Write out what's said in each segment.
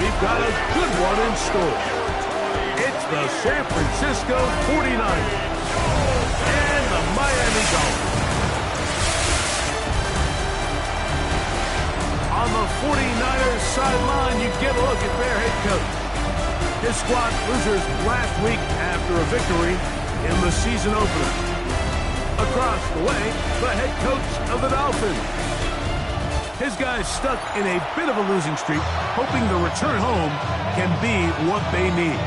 we've got a good one in store. It's the San Francisco 49ers and the Miami Dolphins. On the 49ers sideline, you get a look at their head coach. His squad losers last week after a victory in the season opener. Across the way, the head coach of the Dolphins. His guys stuck in a bit of a losing streak, hoping the return home can be what they need.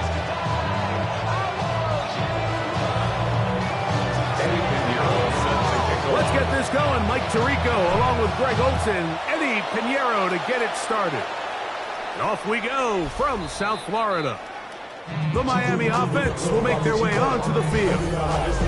Let's get this going. Mike Tirico along with Greg Olsen, Eddie Pinheiro to get it started. And off we go from South Florida. The Miami offense will make their way onto the field.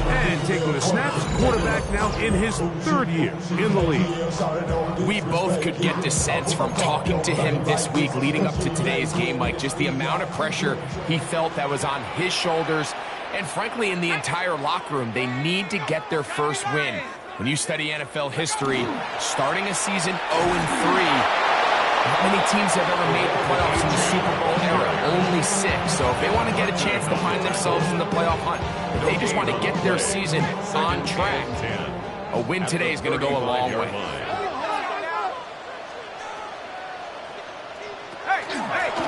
And taking the snaps, quarterback now in his third year in the league. We both could get the sense from talking to him this week leading up to today's game, Mike, just the amount of pressure he felt that was on his shoulders. And frankly, in the entire locker room, they need to get their first win. When you study NFL history, starting a season 0-3, not many teams have ever made the playoffs in the Super Bowl era, only 6. So if they want to get a chance to find themselves in the playoff hunt, if they just want to get their season on track, a win today is going to go a long way.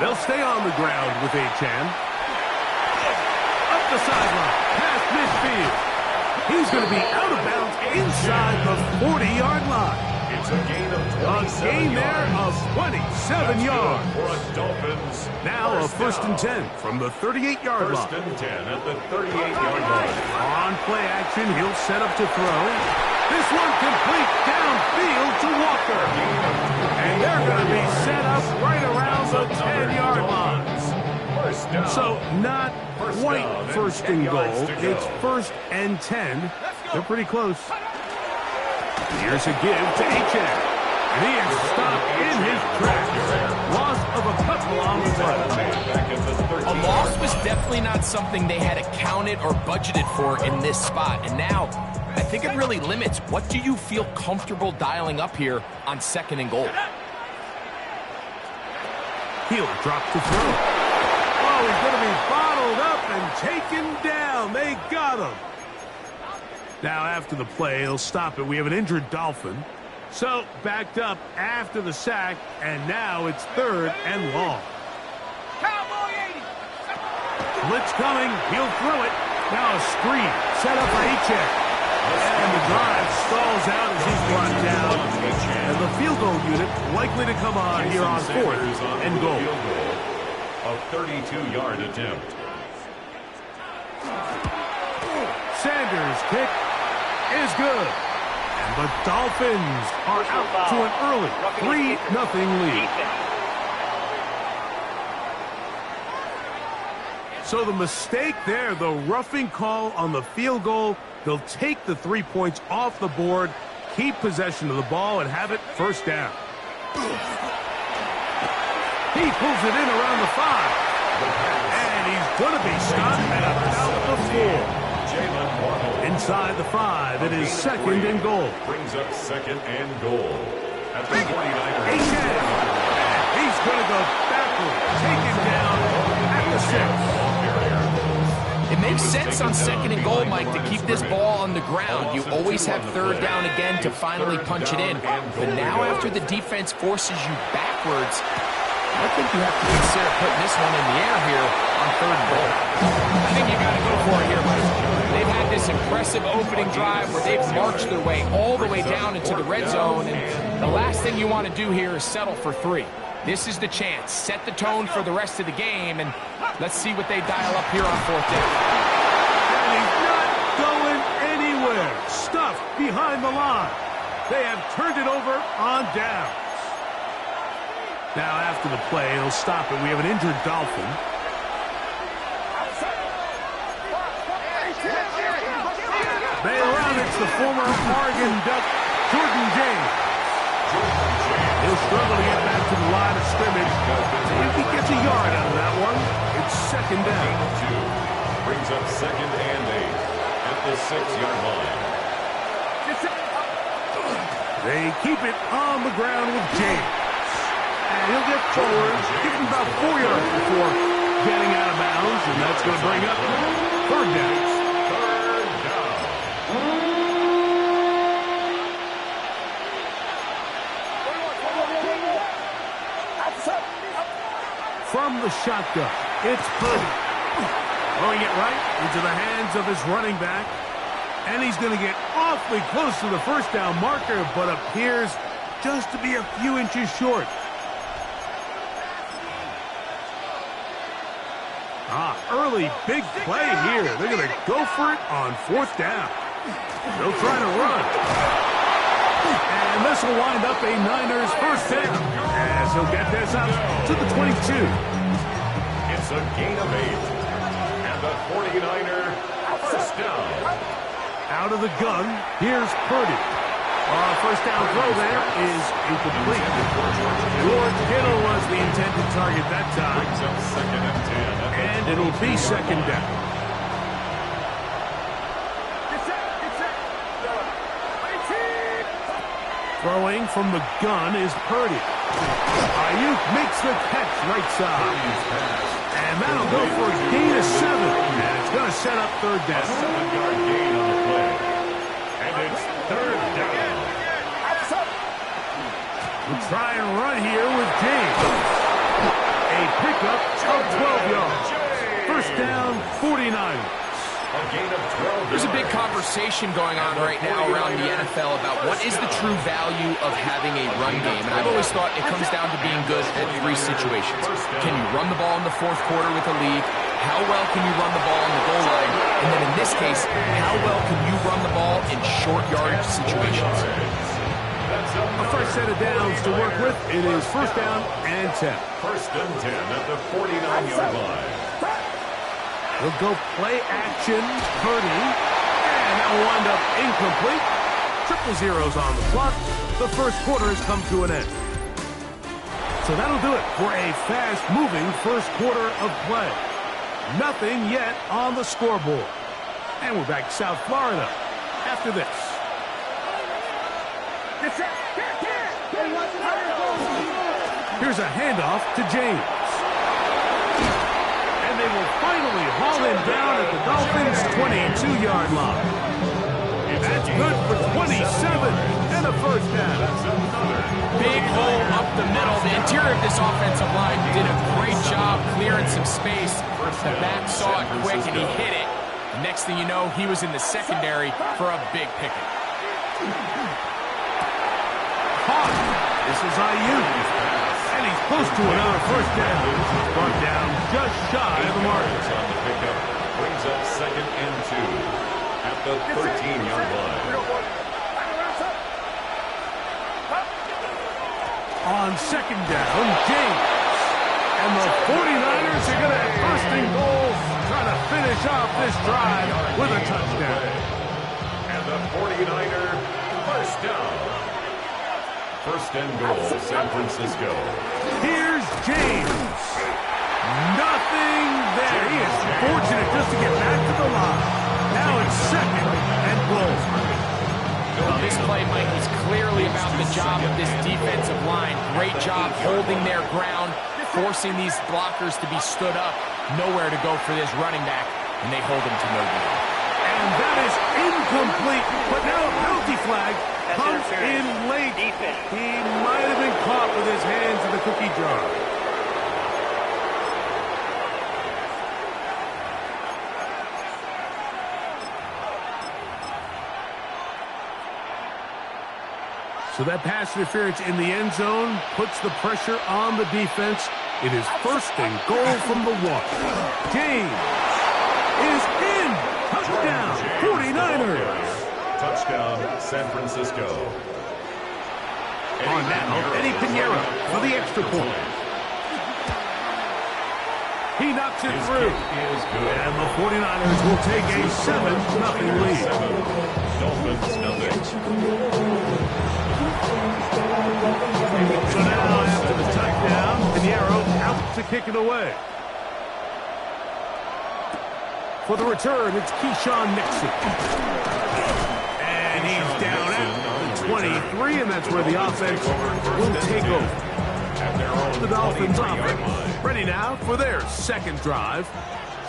They'll stay on the ground with Achan. Up the sideline, past midfield. He's going to be out of bounds inside the 40-yard line. It's a gain of 27 gain there of 27 yards. Now a first and 10 from the 38-yard line. First and 10 at the 38-yard line. On play action, he'll set up to throw. This one complete downfield to Walker. And they're going to be set up right around the 10-yard line. So not quite first and goal. It's first and 10. They're pretty close. Here's a give to Achan. And he is stopped in his tracks. Loss of a couple on the play. A loss was definitely not something they had accounted or budgeted for in this spot. And now, I think it really limits what do you feel comfortable dialing up here on second and goal. He'll drop to throw. Oh, he's going to be bottled up and taken down. They got him. Now, after the play, he'll stop it. We have an injured Dolphin. So, backed up after the sack, and now it's third and long. Blitz coming. He'll throw it. Now a screen set up for Achan. And the drive stalls out as he's brought down. And the field goal unit likely to come on here on fourth and goal. A 32-yard attempt. Sanders' kick is good. And the Dolphins are out to an early 3-0 lead. So the mistake there, the roughing call on the field goal, they'll take the 3 points off the board, keep possession of the ball, and have it first down. He pulls it in around the 5. And he's going to be stopped at about the 4. Inside the 5, it is second and goal. Brings up second and goal. At the 49ers. He's going to go backward, taken down at the 6. It makes sense on second and goal, Mike, to keep this ball on the ground. You always have third down again to finally punch it in. But now after the defense forces you backwards, I think you have to consider putting this one in the air here on third and goal. I think you got to go for it here, Mike. They've had this impressive opening drive where they've marched their way all the way down into the red zone, and the last thing you want to do here is settle for 3. This is the chance. Set the tone for the rest of the game, and let's see what they dial up here on fourth down. And he's not going anywhere. Stuffed behind the line. They have turned it over on downs. Now after the play, he'll stop it. We have an injured Dolphin. Bail out, it's the former Oregon Duck, Jordan James. He'll struggle to get back to the line of scrimmage. If he gets a yard out of that one, it's second down. Brings up second and 8 at the 6-yard line. They keep it on the ground with James. And he'll get forward, give him about 4 yards before getting out of bounds, and that's going to bring up third down. From the shotgun, it's Purdy. Throwing it right into the hands of his running back. And he's going to get awfully close to the first down marker, but appears just to be a few inches short. Early big play here. They're going to go for it on fourth down. They'll try to run. And this will wind up a Niners first down, as he'll get this up to the 22. It's a gain of 8. And the 49er first down. Out of the gun, here's Purdy. First down throw there is incomplete. George Kittle was the intended target that time. Brings up second and 10. And it'll be second down. Throwing from the gun is Purdy. Ayuk makes the catch right side. And that'll go for a gain of 7. And it's going to set up third down. A 7-yard gain on the play. And it's third down. We'll try and run here with James. A pickup of 12 yards. First down, 49ers. A gain of 12. There's a big conversation going on right now around the NFL about what is the true value of having a run game. And I've always thought it comes down to being good at 3 situations. Can you run the ball in the fourth quarter with a lead? How well can you run the ball on the goal line? And then in this case, how well can you run the ball in short yardage situations? A fresh set of downs to work with. It is first down and 10. First and 10 at the 49-yard line. He'll go play action, Purdy, and that will wind up incomplete. Triple zeros on the clock. The first quarter has come to an end. So that'll do it for a fast-moving first quarter of play. Nothing yet on the scoreboard. And we're back to South Florida after this. Here's a handoff to James. They will finally haul him down at the Dolphins' 22-yard line. That's good for 27 and a first down. Big hole up the middle. The interior of this offensive line did a great job clearing some space. The back saw it quick and he hit it. Next thing you know, he was in the secondary for a big picket. This is Ayuk. And he's close to another first down. Brought down just shy of the mark. On the pickup. Brings up second and 2 at the 13-yard line. On second down, James. And the 49ers are going to have first and goal, trying to finish off this drive with a touchdown. And the 49er first down. First and goal, San Francisco. Here's James. Nothing there. He is fortunate just to get back to the line. Now it's second and goal. Well, this play, Mike, is clearly about the job of this defensive line. Great job holding their ground, forcing these blockers to be stood up. Nowhere to go for this running back, and they hold him to no good. And that is incomplete, but now a penalty flag comes in late. He might have been caught with his hands in the cookie jar. So that pass interference in the end zone puts the pressure on the defense. It is first and goal from the 1. James is in. Touchdown, 49ers. Touchdown, San Francisco. On now, Eddie Pinheiro for the extra point. He knocks it through. And the 49ers will take a 7-0 lead. Dolphins nothing. So now, after the touchdown, Pinheiro out to kick it away. For the return, it's Keyshawn Nixon. And he's down at the 23, and that's where the offense will take over. At The Dolphins offense ready now for their second drive.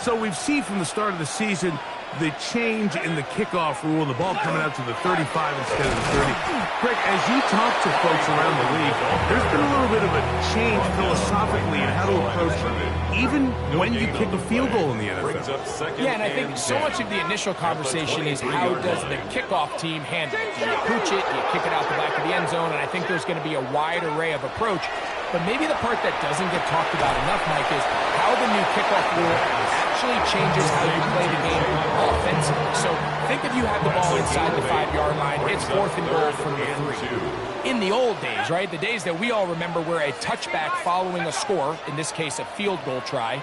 So we've seen from the start of the season the change in the kickoff rule, the ball coming out to the 35 instead of the 30. Greg, as you talk to folks around the league, there's been a little bit of a change philosophically in how to approach even when you kick a field goal in the NFL. Yeah, and I think so much of the initial conversation is how does the kickoff team handle it? Do you pooch it? Do you kick it out the back of the end zone? And I think there's going to be a wide array of approach. But maybe the part that doesn't get talked about enough, Mike, is how the new kickoff rule actually changes how you play the game offensively. So think if you have the ball inside the 5-yard line, it's 4th and goal from the 3. In the old days, right, the days that we all remember where a touchback following a score, in this case a field goal try,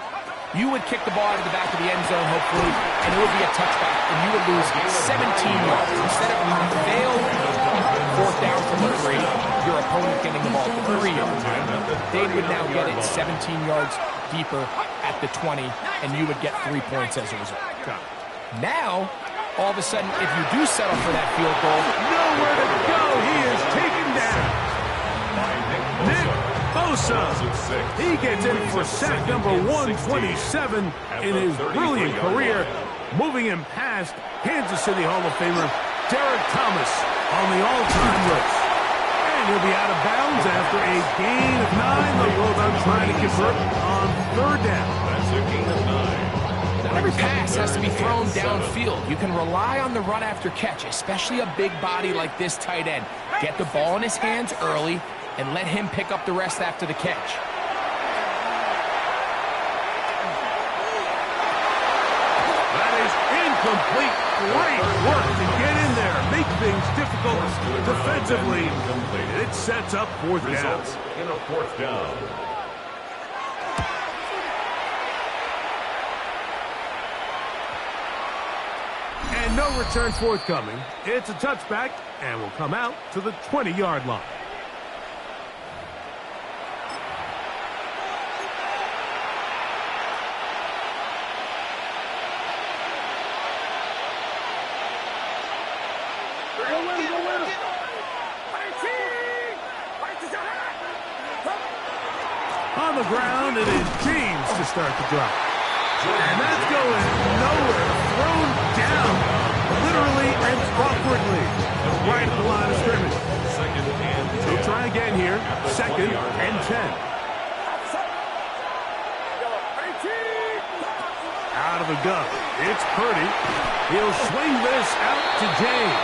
you would kick the ball out of the back of the end zone, hopefully, and it would be a touchback, and you would lose 17 yards. Instead of a failed 4th down from the 3, your opponent getting the ball at the 3-yard line, they would now get it 17 yards deeper at the 20, and you would get 3 points as a result. Now, all of a sudden, if you do settle for that field goal, nowhere to go. He is taken down. Nick Bosa. He gets in for sack number 127 in his brilliant career, moving him past Kansas City Hall of Famer Derek Thomas on the all-time list. And he'll be out of bounds after a gain of 9. The Bulldogs trying to convert on 3rd down. That's a gain of 9. not every pass has to be thrown downfield. You can rely on the run after catch, especially a big body like this tight end. Get the ball in his hands early and let him pick up the rest after the catch. That is incomplete. Great work to get in there. Make things difficult defensively. It sets up 4th down. In a 4th down. And no return forthcoming. It's a touchback and will come out to the 20-yard line. On the ground, it is James to start the drive. And that's going nowhere. Thrown down, literally and awkwardly, right at the line of scrimmage. He'll try again here. 2nd and 10. Out of the gun. It's Purdy. He'll swing this out to James.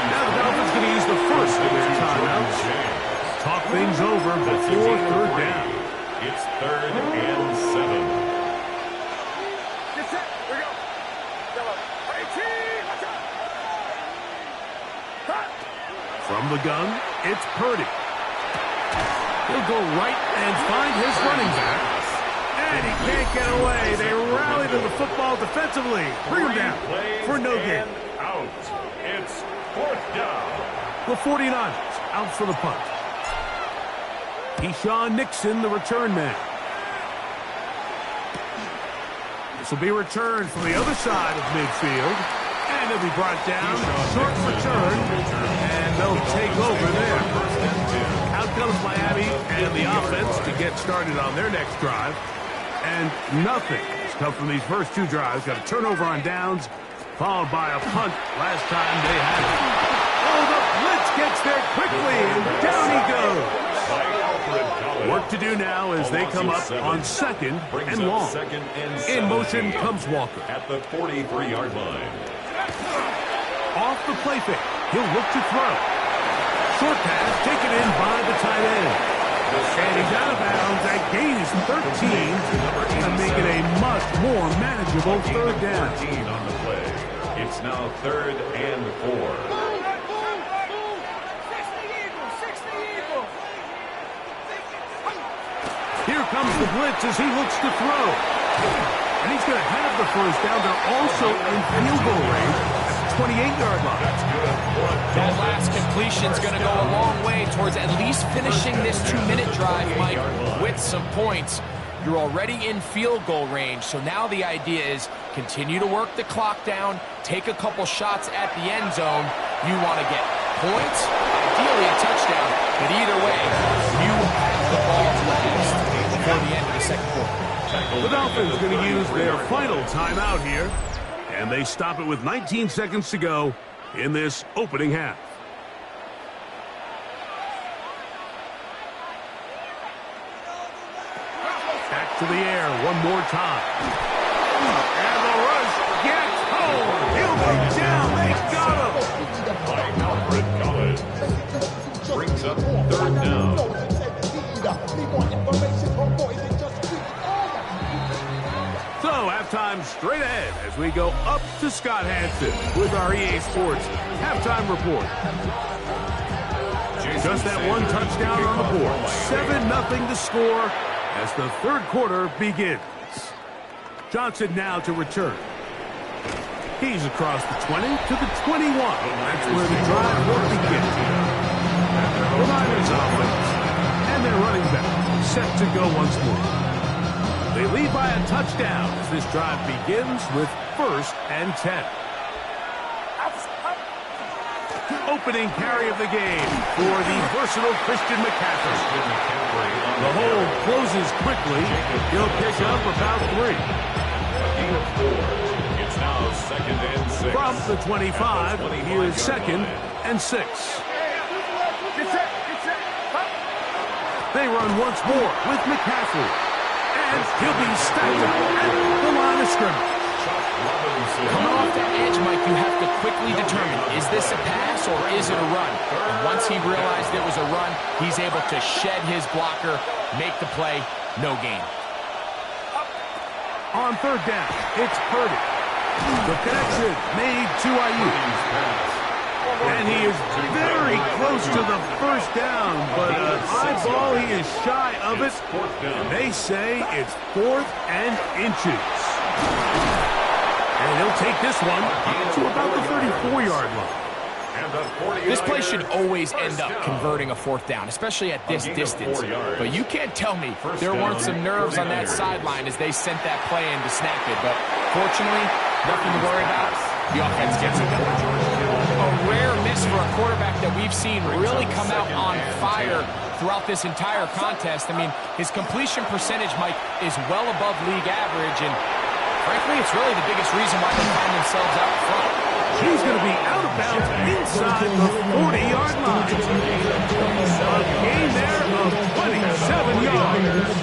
Now the Dolphins going to use the first of their timeouts. Talk things over before 3rd down. It's 3rd and 7. From the gun, it's Purdy. He'll go right and find his running back. And he can't get away. They rally to the football defensively. Bring him down for no gain. Out. It's 4th down. The 49ers out for the punt. Keyshawn Nixon, the return man. This will be returned from the other side of midfield. And he'll be brought down. Short return. And they'll take over there. Out comes Miami and the offense to get started on their next drive. And nothing has come from these first 2 drives. Got a turnover on downs, followed by a punt last time they had it. Oh, the blitz gets there quickly, and down he goes. Work to do now as they come up on 2nd and long. In motion comes Walker. At the 43-yard line. Off the play fake. He'll look to throw. Short pass taken in by the tight end. And he's out of bounds. That gain is 13 to make it a much more manageable 3rd down. On the play. It's now 3rd and 4. Here comes the blitz as he looks to throw. And he's going to have the 1st down. They're also in field goal range at the 28-yard line. That last completion's going to go a long way towards at least finishing this 2-minute drive, Mike, with some points. You're already in field goal range, so now the idea is continue to work the clock down, take a couple shots at the end zone. You want to get points, ideally a touchdown, but either way, you have the ball before the end of the second quarter. The Dolphins going to use their final timeout here, and they stop it with 19 seconds to go in this opening half. Back to the air one more time. And the rush gets home. He'll be down. They got him. By Alfred Collins. Brings up third down. So, halftime straight ahead as we go up to Scott Hansen with our EA Sports halftime report. Just that one touchdown on the board. 7-0 to score as the third quarter begins. Johnson now to return. He's across the 20 to the 21. That's where the drive will begin. The Niners offense and their running back set to go once more. They lead by a touchdown as this drive begins with 1st and 10. Opening carry of the game for the versatile Christian McCaffrey. The hold closes quickly. He'll pick up about 3. Gain of 4. It's now 2nd and 6. From the 25, here's 2nd and 6. They run once more with McCaffrey. And he'll be stacked at the line of scrimmage. Coming off that edge, Mike, you have to quickly determine, is this a pass or is it a run? And once he realized it was a run, he's able to shed his blocker, make the play, no gain. On 3rd down, it's Purdy. The connection made to Ayuk. And he is very close to the 1st down, but eyeball, he is shy of it. And they say it's 4th and inches. And he'll take this one to about the 34-yard line. This play should always end up converting a 4th down, especially at this distance. But you can't tell me there weren't some nerves on that sideline as they sent that play in to snap it. But fortunately, nothing to worry about. The offense gets it done. A rare miss for a quarterback that we've seen really come out on fire throughout this entire contest. I mean, his completion percentage, Mike, is well above league average, and frankly, it's really the biggest reason why they find themselves out front. He's going to be out of bounds inside the 40-yard line. A gain there of 27 yards.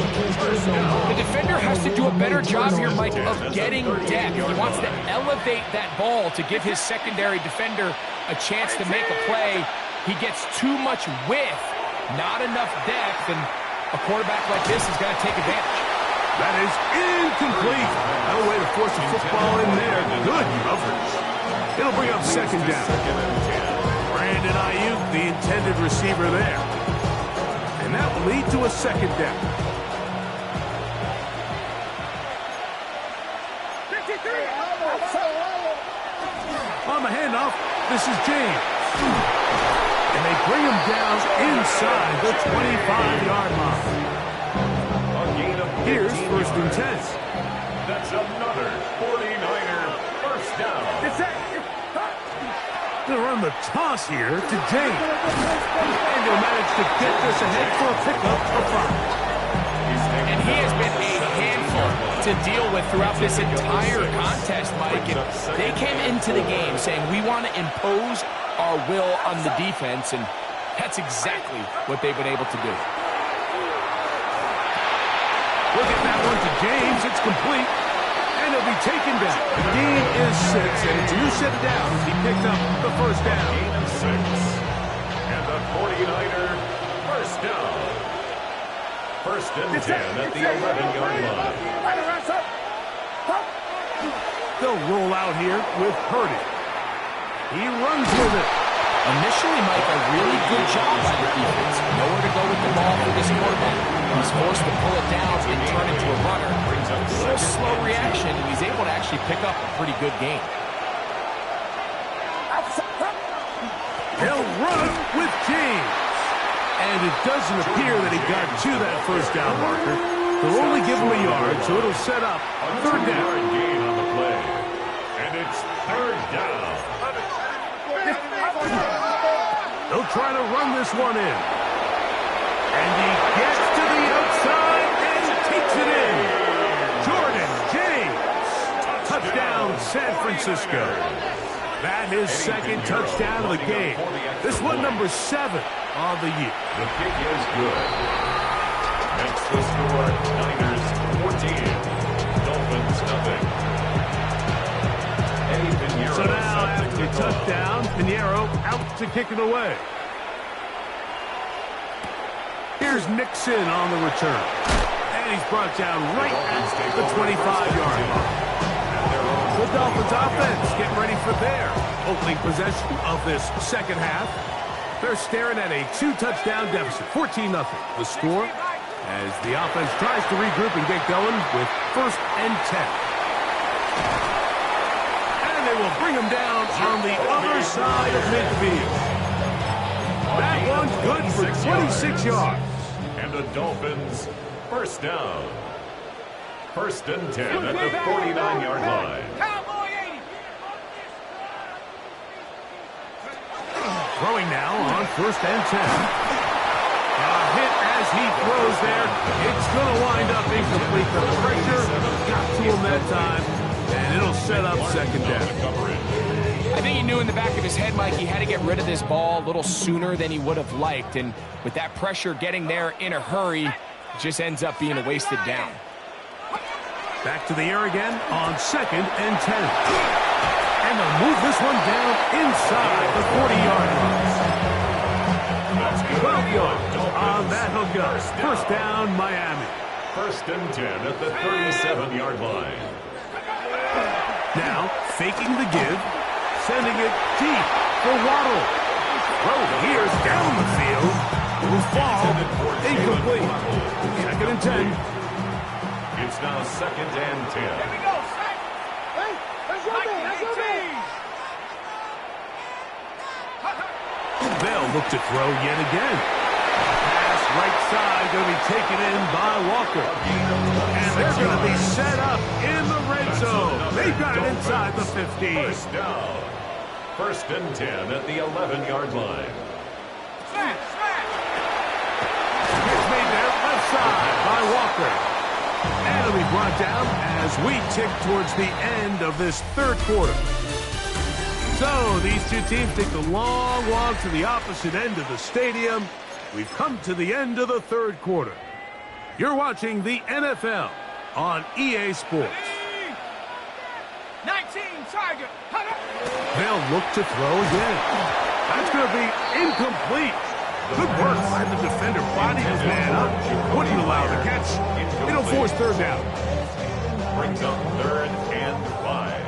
The defender has to do a better job here, Mike, of getting depth. He wants to elevate that ball to give his secondary defender a chance to make a play. He gets too much width, not enough depth, and a quarterback like this is going to take advantage. That is incomplete. No way to force a football in there. Good coverage. It'll bring up 2nd down. Brandon Ayuk, the intended receiver there. And that will lead to a 2nd down. On the handoff, this is James. And they bring him down inside the 25-yard line. Here's 1st and 10. That's another 49er 1st down. They'll run the toss here to James. And he'll manage to get this ahead for a pickup of 5. And he has been a handful to deal with throughout this entire contest, Mike. And they came into the game saying, we want to impose our will on the defense, and that's exactly what they've been able to do. Look at that one to James. It's complete. And he'll be taken down. The gain is 6, and it's a new set of downs. He picked up the 1st down. Gain of 6. And the 49er 1st down. 1st and 10 at the 11-yard line. They'll roll out here with Purdy. He runs with it. Initially, Mike, a really good job by the defense. Nowhere to go with the ball for this quarterback. He's forced to pull it down and turn into a runner. A little slow reaction, and he's able to actually pick up a pretty good game. He'll run with James. And it doesn't appear that he got to that 1st down marker. They'll only give him a yard, so it'll set up 3rd down. Gain on the play. And it's 3rd down. They'll try to run this one in. And he gets to the outside and Francisco. That is second touchdown of the game. This one number 7 on the year. The kick is good. Makes the score Niners 14. Dolphins nothing. So now after the touchdown, Pinheiro out to kick it away. Here's Nixon on the return. And he's brought down right at the 25-yard line. The Dolphins offense getting ready for their opening possession of this second half. They're staring at a 2-touchdown deficit, 14-0. The score as the offense tries to regroup and get going with 1st and 10. And they will bring him down on the other side of midfield. That one's good for 26 yards. And the Dolphins first down. 1st and 10 at the 49-yard line. Throwing now on 1st and 10. A hit as he throws there. It's going to wind up incomplete. The pressure got to him that time, and it'll set up 2nd down. I think he knew in the back of his head, Mike, he had to get rid of this ball a little sooner than he would have liked. And with that pressure getting there in a hurry, it just ends up being a wasted down. Back to the air again on 2nd and 10. And they'll move this one down inside the 40-yard line. 12 yards on that hookup. 1st down, Miami. 1st and 10 at the 37-yard line. Now, faking the give, sending it deep for Waddle. Throw here's down the field. Will fall. Incomplete. 2nd and 10. It's now 2nd and 10. Here we go. They'll look to throw yet again. Pass right side going to be taken in by Walker. And they're going to be set up in the red zone. They've got it inside the 15. 1st down. 1st and 10 at the 11-yard line. It's made there left side by Walker. And it'll be brought down as we tick towards the end of this 3rd quarter. So these two teams take the long walk to the opposite end of the stadium. We've come to the end of the 3rd quarter. You're watching the NFL on EA Sports. 19, Tiger. They'll look to throw again. That's going to be incomplete. Good work by the defender. Body his man up. Wouldn't allow the catch. It'll force 3rd down. Brings up 3rd and 5.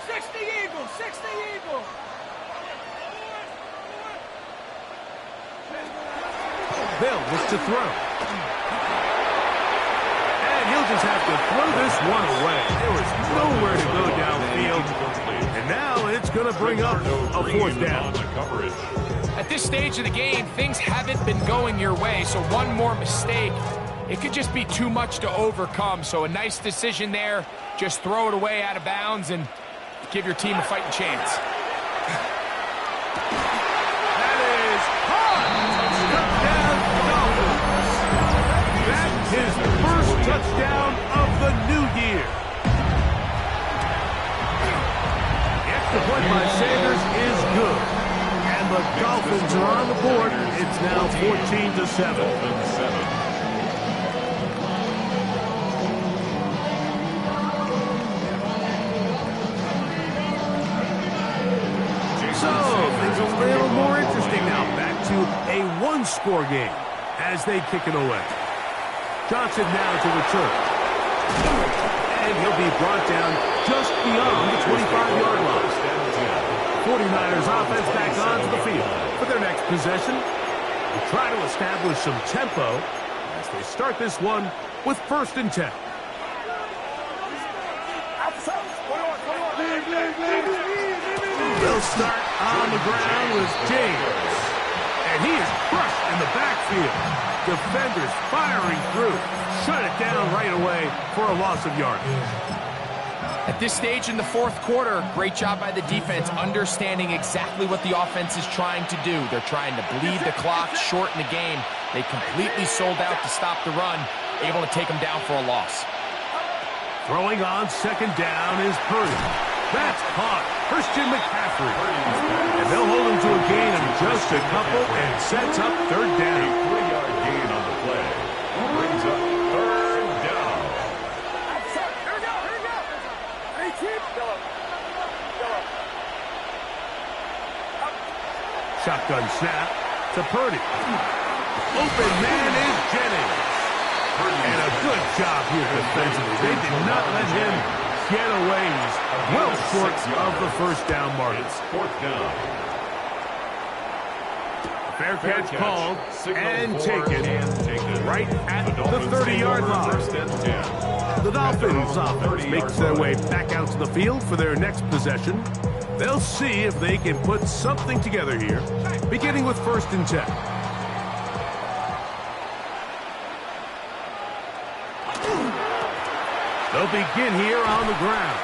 60 Eagles, 60 Eagles. They'll look to throw. And he'll just have to throw this one away. There was nowhere to go downfield. And now it's going to bring up a 4th down. At this stage of the game, things haven't been going your way, so one more mistake, it could just be too much to overcome. So a nice decision there. Just throw it away out of bounds and give your team a fighting chance. That is hard. Touchdown, Dolphins. That's his 1st touchdown of the new year. The extra point by Sanders is good. And the Dolphins are on the board. It's now 14-7. So, things are a little more interesting now. Back to a 1-score game as they kick it away. Johnson now to return. And he'll be brought down just beyond the 25-yard line. 49ers offense back onto the field for their next possession. They try to establish some tempo as they start this one with 1st and 10. They'll start on the ground with James. And he is crushed in the backfield. Defenders firing through. Shut it down right away for a loss of yardage. At this stage in the 4th quarter, great job by the defense understanding exactly what the offense is trying to do. They're trying to bleed the clock, shorten the game. They completely sold out to stop the run, able to take them down for a loss. Throwing on second down is Purdy. That's caught. Christian McCaffrey. And they'll hold him to a gain of just a couple and sets up third down. A 3-yard gain on the play. Brings up third down. Here we go, here we go. 18. Shotgun snap to Purdy. Open man is Jennings. And a good job here defensively. They did not let him get away. He's well short of the first down mark. It's fourth down. Fair catch called and taken right at the 30-yard line. First and 10. The Dolphins offense makes their way back out to the field for their next possession. They'll see if they can put something together here, beginning with first and 10. They'll begin here on the ground.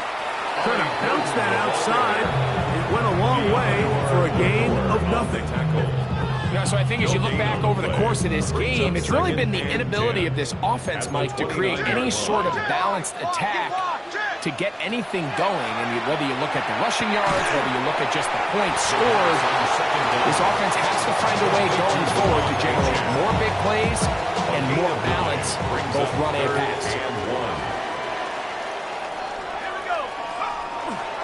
Trying to bounce that outside. It went a long way for a gain of nothing. Yeah, so I think as you look back over the course of this game, it's really been the inability of this offense, Mike, to create any sort of balanced attack to get anything going. And whether you look at the rushing yards, whether you look at just the points scored, this offense has to find a way going forward to generate more big plays and more balance, both run and pass.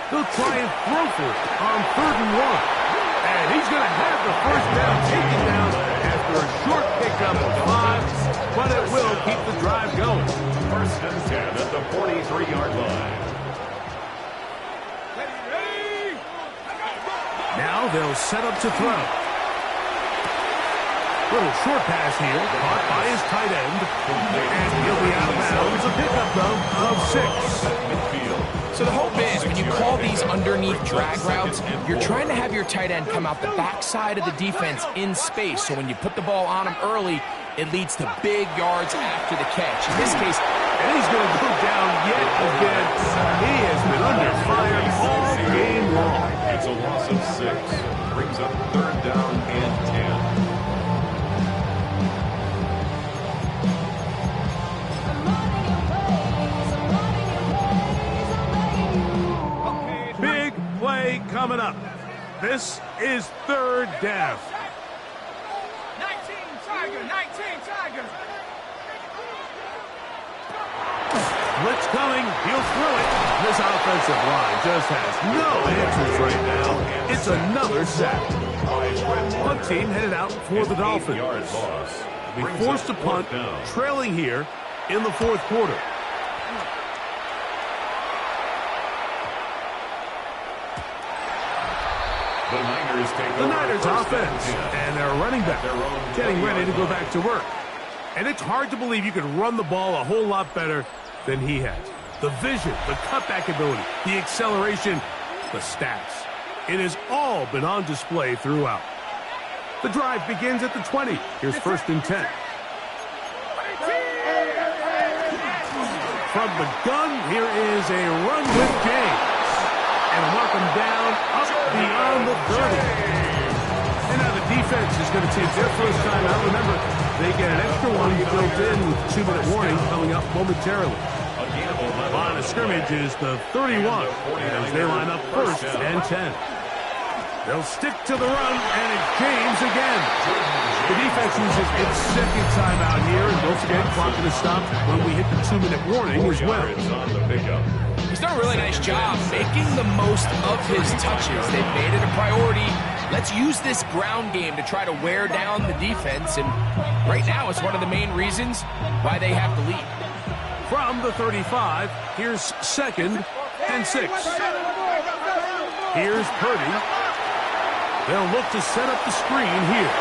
They'll try and throw for it on 3rd and 1. And he's going to have the first down taken down after a short pickup of 5, but it will keep the drive going. First and 10 at the 43-yard line. Now they'll set up to throw. Little short pass here, caught by his tight end. And he'll be out of bounds. A pickup, though, of 6. So the hope is when you call these underneath drag routes, you're trying to have your tight end come out the backside of the defense in space. So when you put the ball on him early, it leads to big yards after the catch. In this case, and he's going to go down yet again. He has been under fire all game long. It's a loss of 6. Brings up 3rd down and 10. Big play coming up. This is 3rd down. 19 Tiger, 19 Tiger. Blitz coming. He'll throw it. This offensive line just has no answers right now. It's another sack. One team headed out for the Dolphins. They'll be forced to punt, trailing here in the 4th quarter. The Niners offense and their running back getting ready to go back to work. And it's hard to believe you can run the ball a whole lot better than he has. The vision, the cutback ability, the acceleration, the stats. It has all been on display throughout. The drive begins at the 20. Here's 1st and 10. From the gun, here is a run with James. And mark him down up beyond the 30. And now the defense is going to take their first time out. Remember, they get an extra one built in with 2-minute warning coming up momentarily. Line of scrimmage is the 31 as they line up 1st and 10. They'll stick to the run, and it's James again. The defense uses its 2nd timeout here, and don't forget, clock going to stop when we hit the 2-minute warning as well. He's done a really nice job making the most of his touches. They've made it a priority. Let's use this ground game to try to wear down the defense, and right now it's one of the main reasons why they have the lead. From the 35, here's 2nd and 6. Here's Purdy. They'll look to set up the screen here.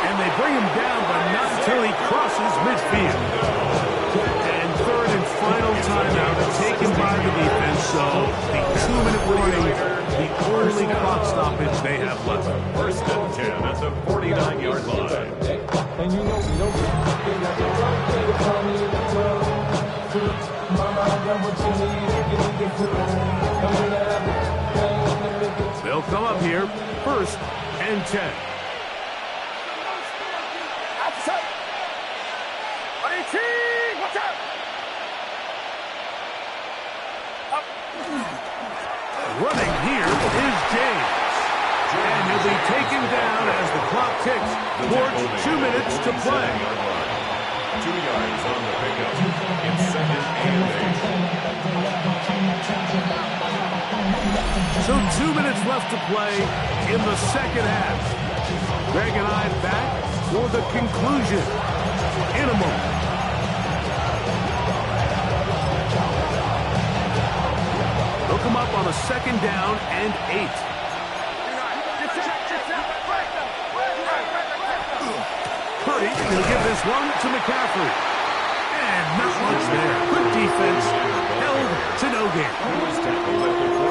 And they bring him down, but not until he crosses midfield. And 3rd and final timeout taken by the defense, so the 2-minute warning, the only clock stoppage they have left. 1st and 10 at the 49-yard line. And you know we don't They'll come up here, 1st and 10. Running here is James. And he'll be taken down as the clock ticks towards 2 minutes to play. 2 yards on the pickup. It's 2nd and 8. So 2 minutes left to play in the second half. Greg and I back for the conclusion in a moment. They'll come up on a 2nd down and 8. Purdy, he'll give this one to McCaffrey. And not much there. Good defense. Held to no gain.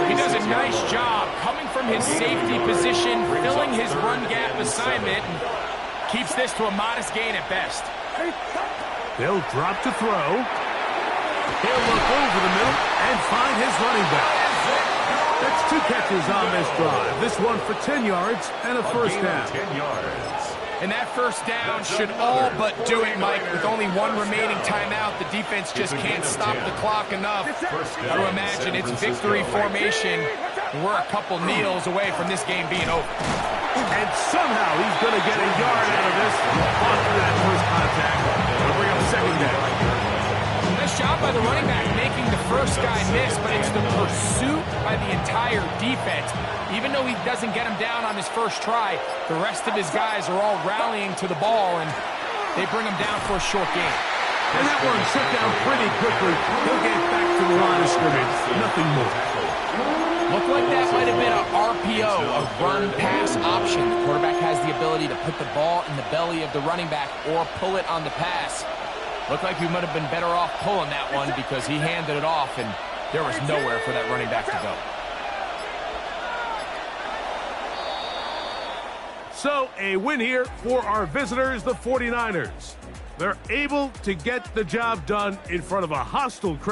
He does a nice job coming from his safety position, filling his run gap assignment, and keeps this to a modest gain at best. They'll drop to throw. He'll look over the middle and find his running back. That's 2 catches on this drive. This one for 10 yards and a first down. 10 yards. And that first down should all but do it, Mike. With only 1 remaining timeout, the defense just can't stop the clock enough. Got to imagine it's victory formation. We're a couple kneels away from this game being over. And somehow he's going to get a yard out of this after that first contact. It'll bring up 2nd down. Nice job by the running back making the first guy miss, but it's the pursuit by the entire defense. Even though he doesn't get him down on his first try, the rest of his guys are all rallying to the ball, and they bring him down for a short gain. And that one shut down pretty quickly. He'll get back to the line of scrimmage. Nothing more. Looked like that might have been a RPO, a run-pass option. The quarterback has the ability to put the ball in the belly of the running back or pull it on the pass. Looked like he might have been better off pulling that one because he handed it off, and there was nowhere for that running back to go. So, a win here for our visitors, the 49ers. They're able to get the job done in front of a hostile crowd.